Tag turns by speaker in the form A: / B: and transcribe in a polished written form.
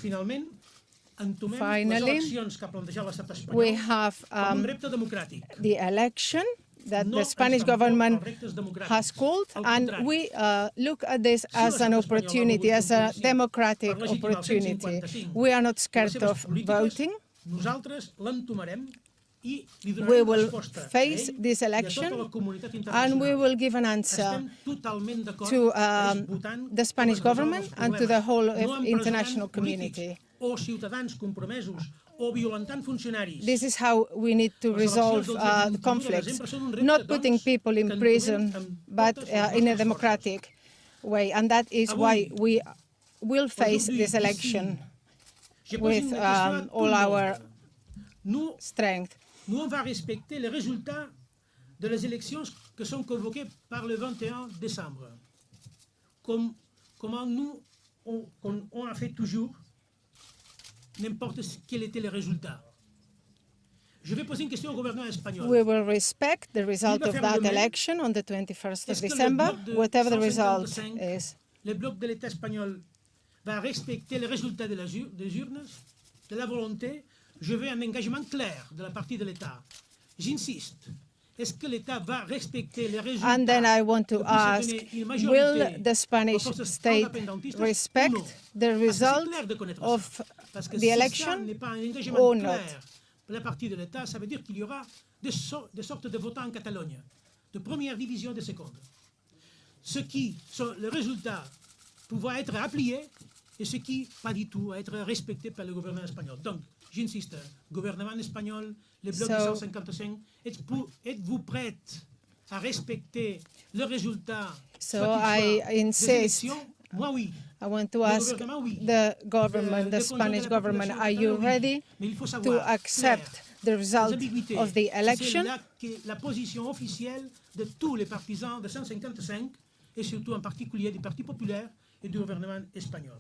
A: Finalment, entomem les
B: Finally,
A: eleccions que ha plantejat l'estat
B: we
A: espanyol
B: have
A: com un repte democràtic.
B: the election that
A: No
B: the
A: ens
B: Spanish
A: fan por
B: government
A: els reptes democràtics.
B: has called,
A: Al
B: and
A: contrari,
B: we look at this
A: si
B: as an
A: l'estat espanyol ha
B: opportunity,
A: volgut
B: as a
A: comprovar
B: democratic
A: per legitimar el
B: opportunity.
A: 155
B: We are not
A: i les
B: scared
A: seves
B: of
A: polítiques,
B: voting.
A: nosaltres l'entomarem i li
B: We
A: donarem
B: will
A: resposta a
B: face
A: ell
B: this
A: i a
B: election,
A: tota la comunitat
B: and we
A: internacional.
B: will give an answer
A: Estem totalment d'acord
B: to
A: que és votant
B: the Spanish
A: com es resolen
B: government
A: els
B: and to the
A: problemes,
B: whole
A: no empresonant
B: international
A: polítics
B: community.
A: o ciutadans compromesos o violentant funcionaris.
B: This is how we need to
A: Les
B: resolve
A: eleccions del dia 21 de
B: conflicts,
A: desembre són un repte,
B: not putting
A: doncs,
B: people in
A: que
B: prison,
A: entomem amb
B: but
A: totes les
B: in a
A: nostres
B: democratic way. And that is why
A: Avui,
B: we will face
A: aujourd'hui,
B: this
A: ici,
B: election
A: je pose
B: with
A: une question à tout
B: all
A: le
B: our
A: monde.
B: strength.
A: Nous, on va respecter les résultats de les élections qui sont convoquées par le 21 décembre. Comment nous, on a fait toujours, n'importe quel était le résultat. Je vais poser une question au gouvernement espagnol.
B: We will respect the result of that election on the 21st of December, whatever the result is.
A: Le bloc de l'État espagnol va respecter les résultats des urnes, de la volonté. Je veux un engagement clair de la partie de l'État. J'insiste. Est-ce que l'État va respecter les résultats?
B: And then I want to ask, will the Spanish state respect the result of the election or not?
A: La partie de l'État, ça veut dire qu'il y aura des sortes de votants en Catalogne, de première division, de seconde. Ce qui sont les résultats pouvant être appliqués et ce qui, pas du tout, être respecté par le gouvernement espagnol. Donc, j'insiste, gouvernement espagnol, le bloc du 155, êtes-vous prête à respecter le résultat
B: des élections?
A: Moi, oui.
B: I want to ask the government, the Spanish government, are you ready to accept the result of the election?
A: C'est la position officielle de tous les partisans de 155 et surtout en particulier du Parti populaire et du gouvernement espagnol.